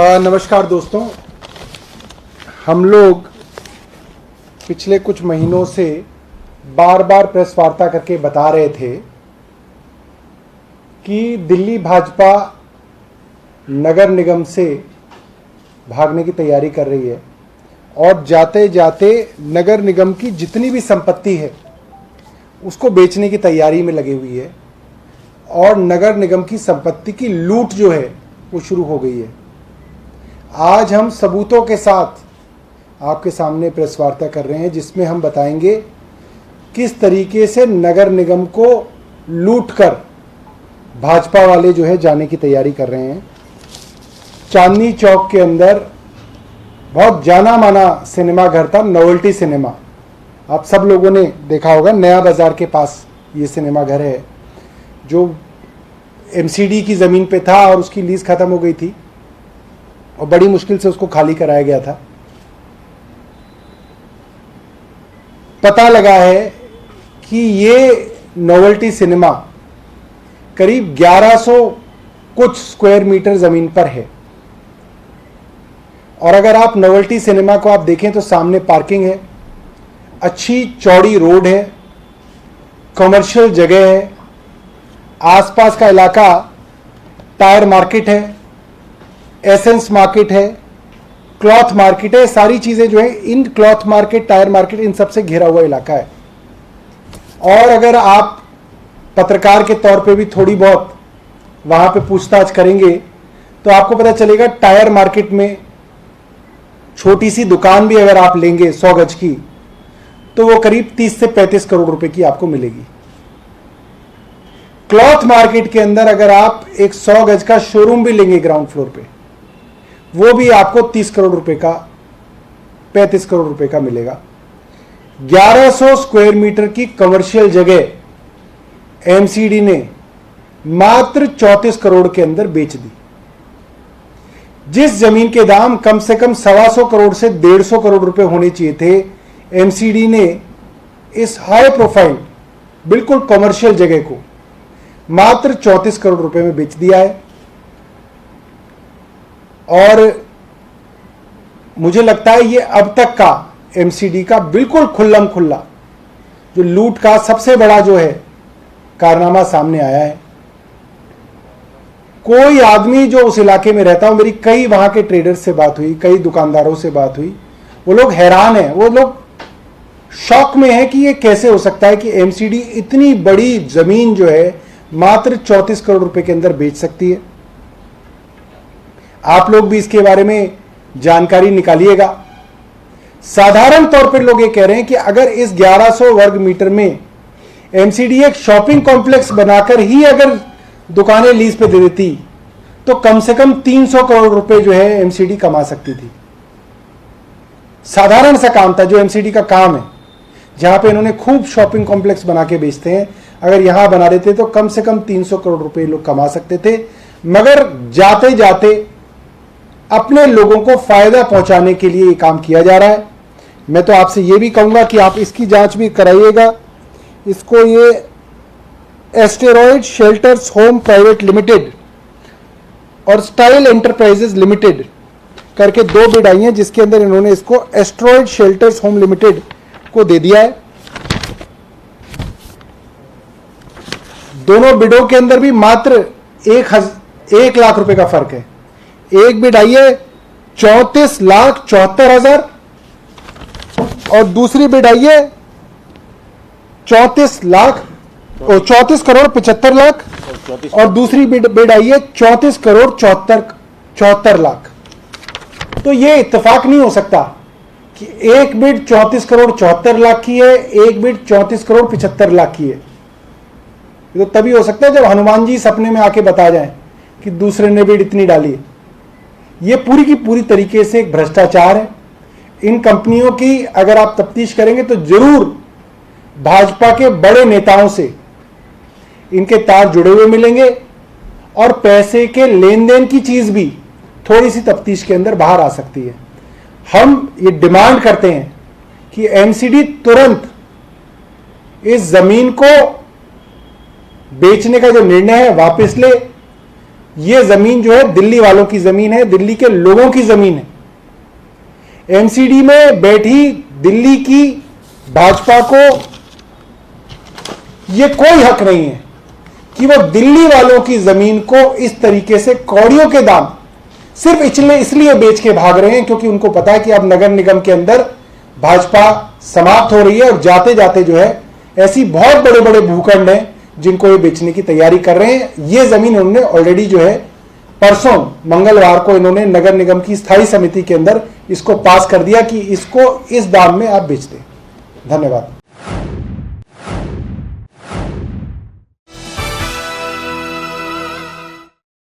नमस्कार दोस्तों, हम लोग पिछले कुछ महीनों से बार बार प्रेस वार्ता करके बता रहे थे कि दिल्ली भाजपा नगर निगम से भागने की तैयारी कर रही है और जाते जाते नगर निगम की जितनी भी संपत्ति है उसको बेचने की तैयारी में लगी हुई है और नगर निगम की संपत्ति की लूट जो है वो शुरू हो गई है। आज हम सबूतों के साथ आपके सामने प्रेस वार्ता कर रहे हैं जिसमें हम बताएंगे किस तरीके से नगर निगम को लूटकर भाजपा वाले जो है जाने की तैयारी कर रहे हैं। चांदनी चौक के अंदर बहुत जाना माना सिनेमा घर था, नोवेल्टी सिनेमा। आप सब लोगों ने देखा होगा, नया बाजार के पास ये सिनेमा घर है जो एमसीडी की ज़मीन पे था और उसकी लीज ख़त्म हो गई थी और बड़ी मुश्किल से उसको खाली कराया गया था। पता लगा है कि ये नोवेल्टी सिनेमा करीब 1100 कुछ स्क्वायर मीटर ज़मीन पर है और अगर आप नोवेल्टी सिनेमा को आप देखें तो सामने पार्किंग है, अच्छी चौड़ी रोड है, कमर्शियल जगह है, आसपास का इलाका टायर मार्केट है, एसेंस मार्केट है, क्लॉथ मार्केट है। सारी चीज़ें जो है इन क्लॉथ मार्केट, टायर मार्केट, इन सब से घिरा हुआ इलाका है। और अगर आप पत्रकार के तौर पे भी थोड़ी बहुत वहाँ पे पूछताछ करेंगे तो आपको पता चलेगा टायर मार्केट में छोटी सी दुकान भी अगर आप लेंगे 100 गज की तो वो करीब 30 से 35 करोड़ रुपए की आपको मिलेगी। क्लॉथ मार्केट के अंदर अगर आप एक 100 गज का शोरूम भी लेंगे ग्राउंड फ्लोर पे, वो भी आपको 30 करोड़ रुपए का, 35 करोड़ रुपए का मिलेगा। 1100 स्क्वायर मीटर की कमर्शियल जगह एमसीडी ने मात्र 34 करोड़ के अंदर बेच दी। जिस जमीन के दाम कम से कम 125 करोड़ से 150 करोड़ रुपए होने चाहिए थे, एमसीडी ने इस हाई प्रोफाइल बिल्कुल कमर्शियल जगह को मात्र 34 करोड़ रुपए में बेच दिया है। और मुझे लगता है ये अब तक का एमसीडी का बिल्कुल खुल्लम खुल्ला जो लूट का सबसे बड़ा जो है कारनामा सामने आया है। कोई आदमी जो उस इलाके में रहता हो, मेरी कई वहां के ट्रेडर्स से बात हुई, कई दुकानदारों से बात हुई, वो लोग हैरान हैं, वो लोग शॉक में है कि ये कैसे हो सकता है कि एमसीडी इतनी बड़ी जमीन जो है मात्र 34 करोड़ रुपए के अंदर बेच सकती है। आप लोग भी इसके बारे में जानकारी निकालिएगा। साधारण तौर पर लोग ये कह रहे हैं कि अगर इस 1100 वर्ग मीटर में एमसीडी एक शॉपिंग कॉम्प्लेक्स बनाकर ही अगर दुकानें लीज पे दे देती तो कम से कम 300 करोड़ रुपए जो है एमसीडी कमा सकती थी। साधारण सा काम था जो एमसीडी का काम है, जहां पे इन्होंने खूब शॉपिंग कॉम्प्लेक्स बना के बेचते हैं। अगर यहां बना देते तो कम से कम 300 करोड़ रुपए लोग कमा सकते थे। मगर जाते जाते अपने लोगों को फायदा पहुंचाने के लिए ये काम किया जा रहा है। मैं तो आपसे ये भी कहूंगा कि आप इसकी जांच भी कराइएगा। इसको ये asteroid shelters home private limited और स्टाइल एंटरप्राइजेज लिमिटेड करके 2 बिड आई हैं, जिसके अंदर इन्होंने इसको एस्टेरॉयड शेल्टर्स होम लिमिटेड को दे दिया है। दोनों बिडों के अंदर भी मात्र 1 लाख रुपए का फर्क है। एक बिड आई है 34,74,000 और दूसरी बिड आई है 34 करोड़ 75 लाख और दूसरी बिड आई है 34 करोड़ 74 लाख। तो ये इत्तेफाक नहीं हो सकता कि एक बिड 34 करोड़ 74 लाख की है, एक बिड 34 करोड़ 75 लाख की है। ये तो तभी हो सकता है जब हनुमान जी सपने में आके बता जाएं कि दूसरे ने बिड इतनी डाली है। ये पूरी की पूरी तरीके से एक भ्रष्टाचार है। इन कंपनियों की अगर आप तफ्तीश करेंगे तो जरूर भाजपा के बड़े नेताओं से इनके तार जुड़े हुए मिलेंगे और पैसे के लेन देन की चीज भी थोड़ी सी तफ्तीश के अंदर बाहर आ सकती है। हम ये डिमांड करते हैं कि एमसीडी तुरंत इस जमीन को बेचने का जो निर्णय है वापस ले ये जमीन जो है दिल्ली वालों की जमीन है, दिल्ली के लोगों की जमीन है। एमसीडी में बैठी दिल्ली की भाजपा को यह कोई हक नहीं है कि वो दिल्ली वालों की जमीन को इस तरीके से कौड़ियों के दाम सिर्फ इसलिए बेच के भाग रहे हैं क्योंकि उनको पता है कि अब नगर निगम के अंदर भाजपा समाप्त हो रही है और जाते जाते जो है ऐसी बहुत बड़े बड़े भूखंड हैं जिनको ये बेचने की तैयारी कर रहे हैं। ये जमीन उन्होंने ऑलरेडी जो है परसों मंगलवार को इन्होंने नगर निगम की स्थायी समिति के अंदर इसको पास कर दिया कि इसको इस दाम में आप बेच दें। धन्यवाद।